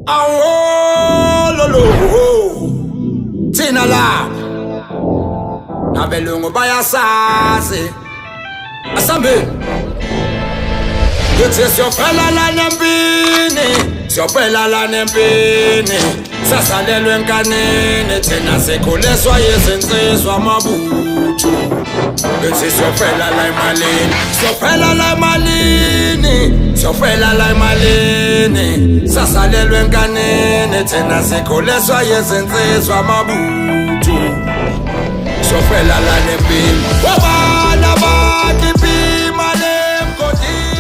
Awololo thina la nabelungu bayasazi asambe Yote siyofela la nempini Siyofela la nempini Sasalelwe nkanini Thina sikhuleswa yizinsizwa mabutho Yote siyofela la imalini Siyofela la imalini Siyofela la imalini Sasalelwe nkanini Thina sikhuleswa yizinsizwa mabutho Siyofela la nempini Wabana bakipima lemgodini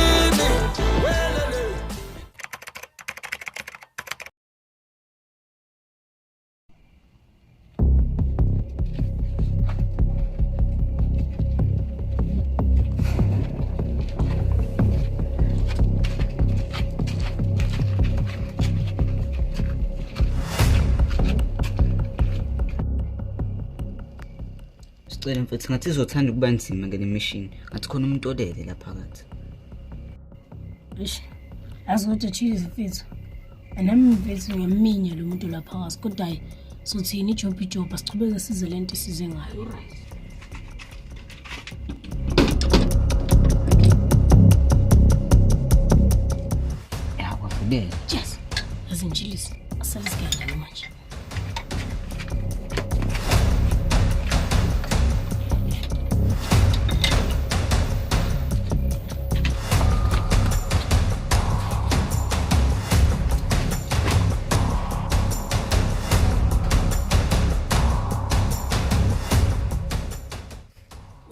Sicela mfethu ngathi izothanda ukuba nzima ngene machine ngathi khona umuntu olele lapha phakathi. Eish azothi chili mfethu anami mfethu ngiyaminya lo muntu lapha phakathi kodwa hayi sothini ijob asichubeke size lento size ngayo. Ya kwafudela. Yes azinjilisi asaligana manje.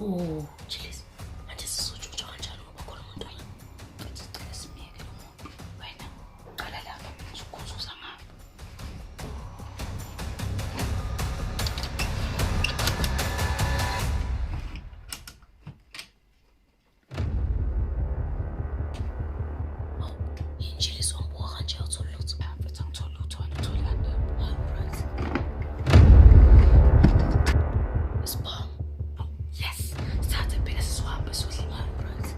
Oh, Chillis. Manje sizojuja kanjani ngoba khona umuntu la. Mfethu sicela simiyeke lo muntu. Wena qala lapha uzokhuzuza ngapha. Chillis wambuka kanje awuthola lutho. Mfethu angithola lutho wena uthola kanjani? Right. Spam. Yes, start a bit of swap as well, right?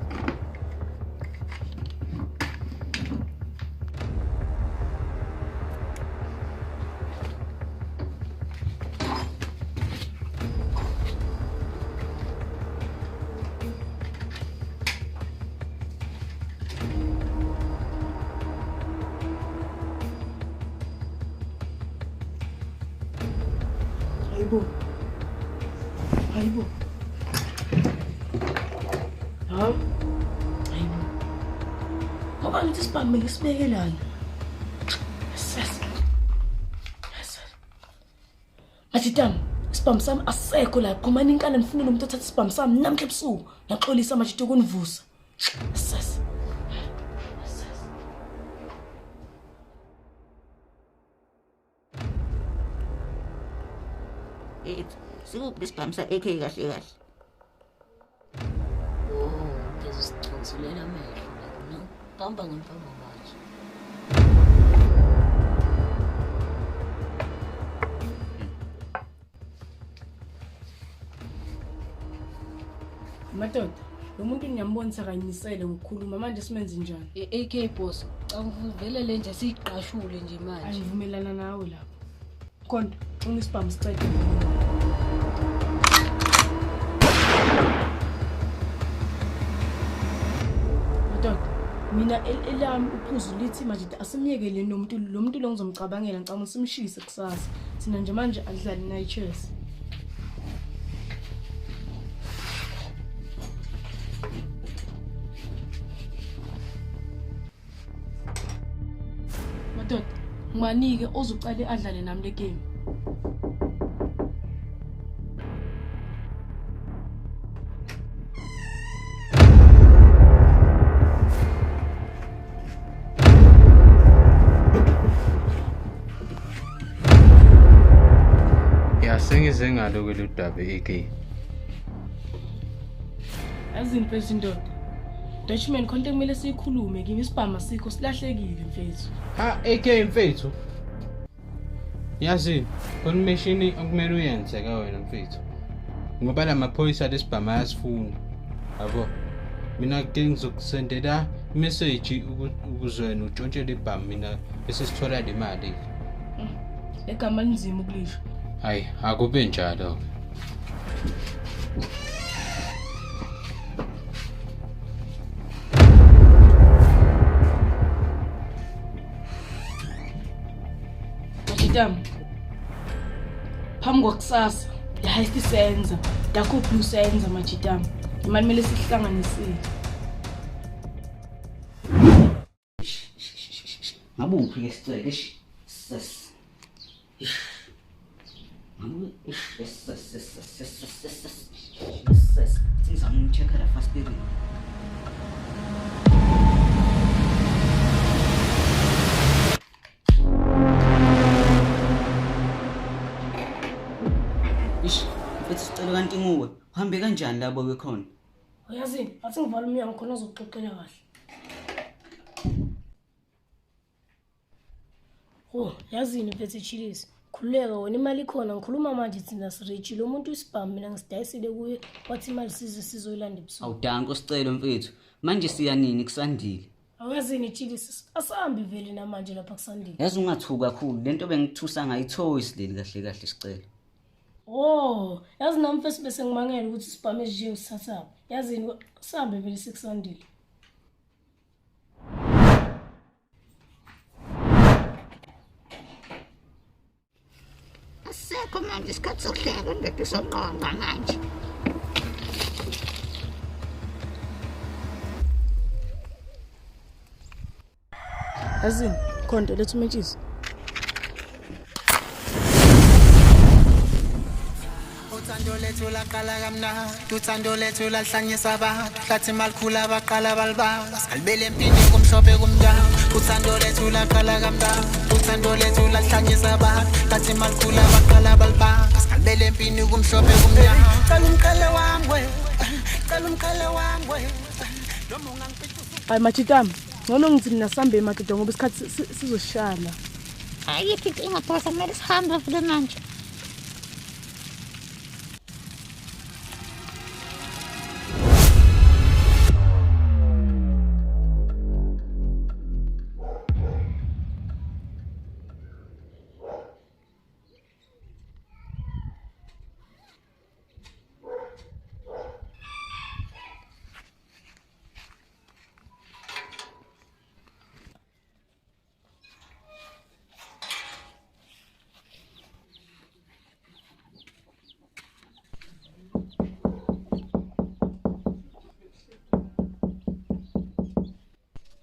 Aibo. Hayibo. Ngoba ngithi sibambe ngisibekelana. Yes. Mashitam, sibam sami asekho la. Phuma ninkana nifuna umuntu othatha sibam sami namhla ebusuku. Ngaxolisa mashito kunivusa. Yes. Sikubisibhamisa AK kahle kahle. Oh, ngizosixozulela amehlo la. Hamba ngempama manje. Madoda, lo muntu ngiyambonisa kanyinisele ngokukhuluma manje simenze njani? AK boss, ngivele le nje siyiqashule nje manje. Angivumelana nawe lapho. Konke, unisibhamu sicede. Madoda, mina elami uphuzu lithi manje asimyekele nomuntu lo muntu lo ngizomcabangela ngicabanga simshise kusasa. Sina nje manje adlali night chess. Madoda, ngimanike ozuqale adlale nami le game. Sengize ngalo kweludaba AK. Azimfethu ndoda. Dutchman konke kumele sikhulume kimi isibhama sikho silahlekile mfethu. Ha AK mfethu. Yazi, kon machine okumele uyenze ka wena mfethu. Ngoba la maphoyisa lesibhama ayasifuna. Yabo. Mina ke ngizokusendela message ukuze wena utshontshele ibhamu mina bese sithola le mali. Egama linzima ukulisho. Hayi, akube njalo. Madam. Phambi kokusasa, yahayithi senza, yakuphi usenza majidam. Imali mele sihlanganisile. Ngabuphi ke sicela sas. Yes. Ngizamcheck la fast baby. Mfethu sicela kanti nguwe uhambe kanjani labo bekhona? Uyazini, athi ngivala umnyango khona uzokuxoxela kahle. Yazini mfethu Chillis. Khuleka wena imali ikhona ngikhuluma manje thina sirich lo muntu usibham mina ngisidayisile kuye wathi imali sizoyilanda ebusuku. Awudanki osicelo mfethu. Manje siya nini kusandile? Awuyazini Chillis asahambi vele namanje lapha kusandile. Yazi ungathuka kakhulu lento bengithusa ngayithoyisi leli kahle sicelo. Yazi nami mfethu bese ngimangela ukuthi isibham nje usithatha. Yazini sihambe vele sikusandile. Asekho manje isikhathi sokuhleka ngeke soqonda manje. Yazini, khonto lethu mentshisi. Uthando lethu laqala kamnandi, uthando lethu lahlanyisa abantu, lathi malikhula baqala balibala, salibele empini kumhlophe kumnyama. Uthando lethu laqala kamnandi, uthando lethu lahlanyisa abantu, lathi malikhula baqala balibala, salibele empini kumhlophe kumnyama. Cala umqale wami we, cala umqale wami we. Noma ungangiphethusa. Hayi majidam, ngcono ngithi nasambe emakethe ngoba isikhathi sizoshana. Ayikho inkinga boss, kumele sihambe vele manje.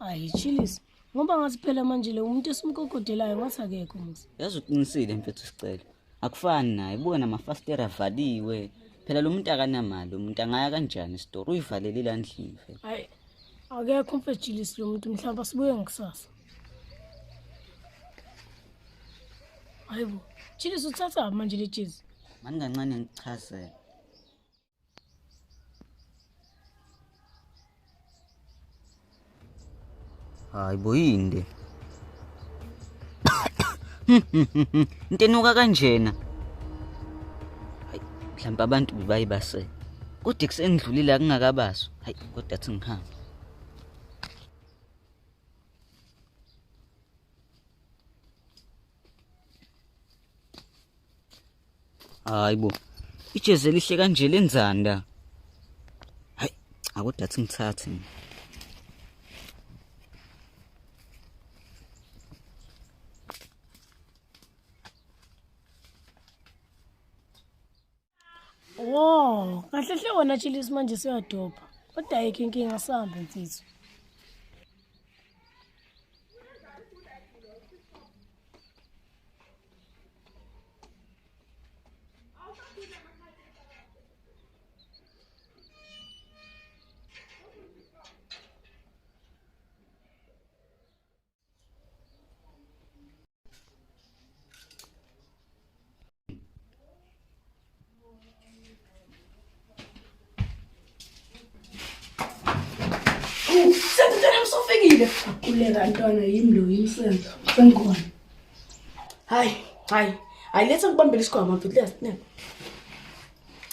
Hayi Chillis, ngoba ngathi phela manje le umuntu esimkokodelayo ngathi akekho mse. Yazi uqinisile mfethu sicelo. Akufani naye buke namafastera avaliwe. Phela lo muntu akanamali, umuntu angaya kanjani store uyivalele landlini phela. Hayi, akekho mfethu Chillis lo muntu mhlawumbe sibuye ngisasa. Hayibo, Chillis uthatha manje le cheese. Mani kancane ngichazela. Hayi boyinde. Intenuka kanjena. Hayi mhlawumbe abantu bebayibase. Kodwa kusendlulile akungakabaso. Hayi kodwa athi ngihamba. Hayibo. Ijeze lihle kanje lenzanda. Hayi akodwa athi ngithathe. Kahle wona Chillis manje siyadopha. Kodwa ayikho inkinga sihambe mfethu. Sengitshela msofikile. Kuleka ntwana yimi lo yimsenzo. Sengikhona. Hayi letha ngibambele isikhwama mfethu lesi.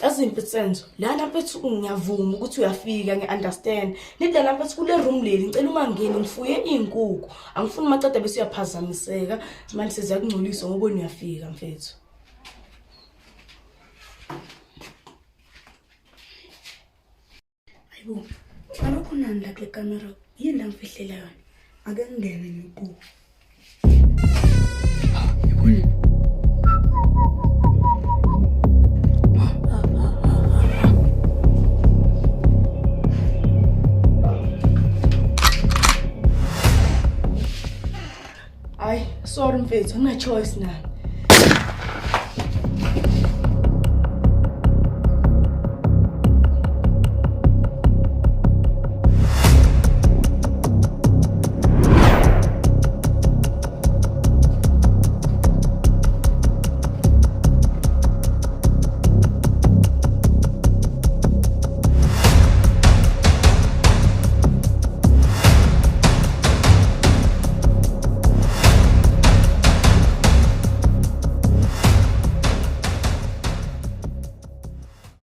Yazimpi Senzo, lana mfethu ngiyavuma ukuthi uyafika ngiunderstand. Nithi lana mfethu kule room leli ngicela uma ngene ngifuye inkukhu. Angifuni macede bese uyaphazamiseka. Manje sizakungcolisa ngoba uyafika mfethu. Hayibo, hlala khona la kule camera. Yini la ngifihlela yona? Ake ngene ngiku. Ay, sorry mfethu, ngina choice nami.